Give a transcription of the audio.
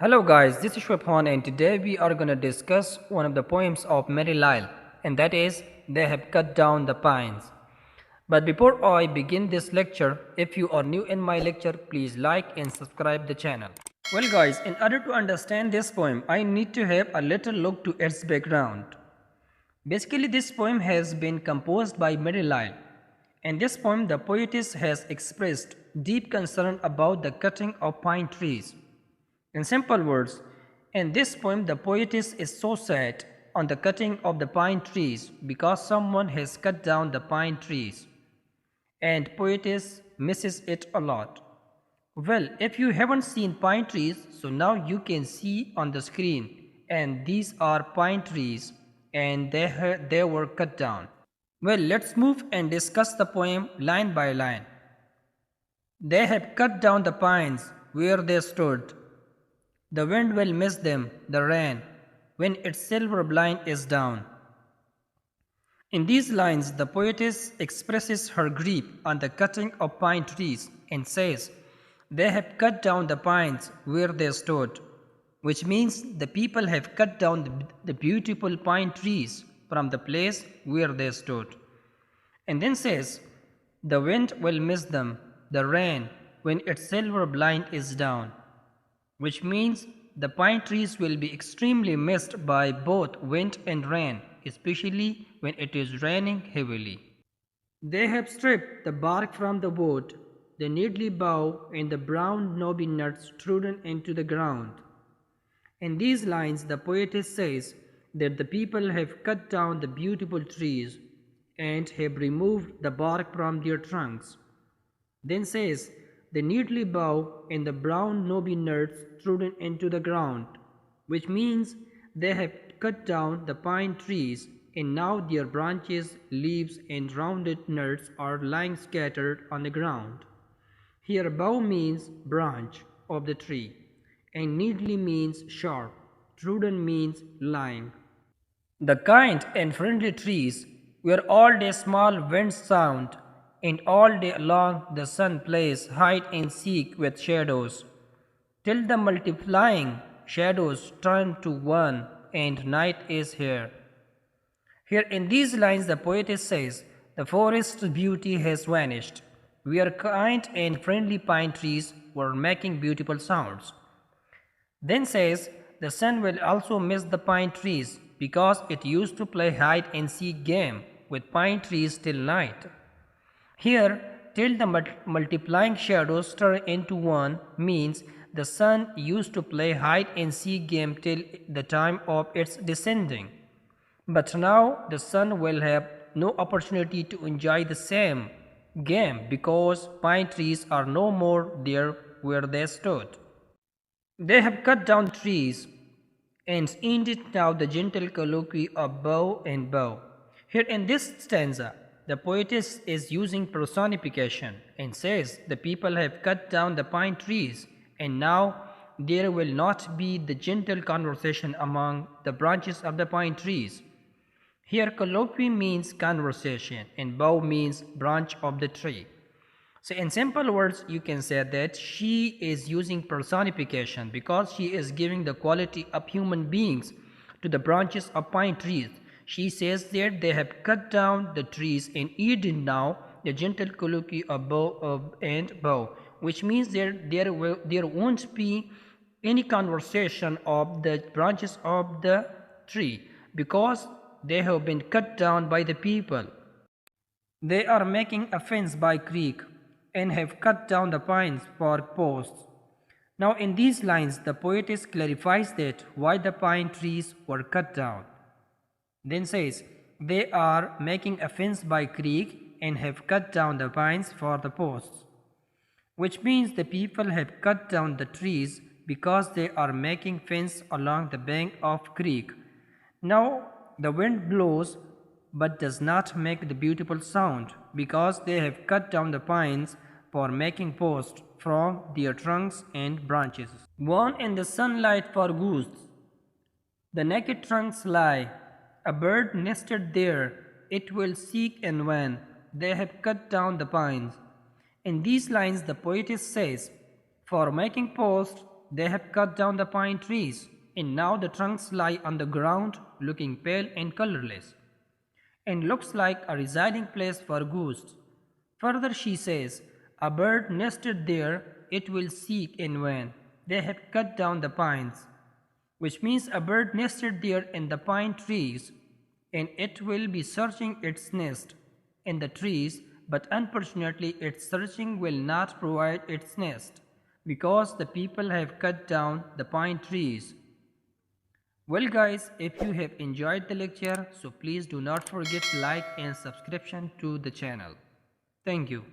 Hello guys, this is Shwepon and today we are going to discuss one of the poems of Mary Lisle, and that is They Have Cut Down the Pines. But before I begin this lecture, if you are new in my lecture, please like and subscribe the channel. Well guys, in order to understand this poem, I need to have a little look to its background. Basically, this poem has been composed by Mary Lisle. In this poem, the poetess has expressed deep concern about the cutting of pine trees. In simple words, in this poem, the poetess is so sad on the cutting of the pine trees because someone has cut down the pine trees, and poetess misses it a lot. Well, if you haven't seen pine trees, so now you can see on the screen, and these are pine trees, and they were cut down. Well, let's move and discuss the poem line by line. They have cut down the pines where they stood. The wind will miss them, the rain, when its silver blind is down. In these lines, the poetess expresses her grief on the cutting of pine trees and says, They have cut down the pines where they stood, which means the people have cut down the beautiful pine trees from the place where they stood. And then says, The wind will miss them, the rain, when its silver blind is down, which means the pine trees will be extremely missed by both wind and rain, especially when it is raining heavily. They have stripped the bark from the wood, the needly bough and the brown knobby nuts trodden into the ground. In these lines, the poetess says that the people have cut down the beautiful trees and have removed the bark from their trunks. Then says, the neatly bough and the brown knobby nuts trodden into the ground, which means they have cut down the pine trees and now their branches, leaves and rounded nuts are lying scattered on the ground. Here bough means branch of the tree and neatly means sharp, trodden means lying. The kind and friendly trees where all day small winds sound and all day long the sun plays hide and seek with shadows, till the multiplying shadows turn to one and night is here. Here in these lines the poetess says, the forest's beauty has vanished, where kind and friendly pine trees were making beautiful sounds. Then says, the sun will also miss the pine trees because it used to play hide and seek game with pine trees till night. Here, till the multiplying shadows turn into one means the sun used to play hide and seek game till the time of its descending. But now the sun will have no opportunity to enjoy the same game because pine trees are no more there where they stood. They have cut down trees and ended now the gentle colloquy of bow and bow. Here in this stanza, the poetess is using personification and says the people have cut down the pine trees and now there will not be the gentle conversation among the branches of the pine trees. Here colloquy means conversation and bough means branch of the tree. So in simple words, you can say that she is using personification because she is giving the quality of human beings to the branches of pine trees. She says that they have cut down the trees and eaten now the gentle colloquy of bow and bow, which means there won't be any conversation of the branches of the tree because they have been cut down by the people. They are making a fence by creek and have cut down the pines for posts. Now in these lines the poetess clarifies that why the pine trees were cut down. Then says, they are making a fence by creek and have cut down the pines for the posts, which means the people have cut down the trees because they are making fence along the bank of creek. Now the wind blows but does not make the beautiful sound because they have cut down the pines for making posts from their trunks and branches. One in the sunlight for goose, the naked trunks lie, a bird nested there, it will seek in vain, they have cut down the pines. In these lines the poetess says, for making posts they have cut down the pine trees, and now the trunks lie on the ground looking pale and colorless, and looks like a residing place for ghosts. Further, she says, a bird nested there, it will seek in vain. They have cut down the pines, which means a bird nested there in the pine trees, and it will be searching its nest in the trees, but unfortunately, its searching will not provide its nest because the people have cut down the pine trees. Well guys, if you have enjoyed the lecture, so please do not forget like and subscription to the channel. Thank you.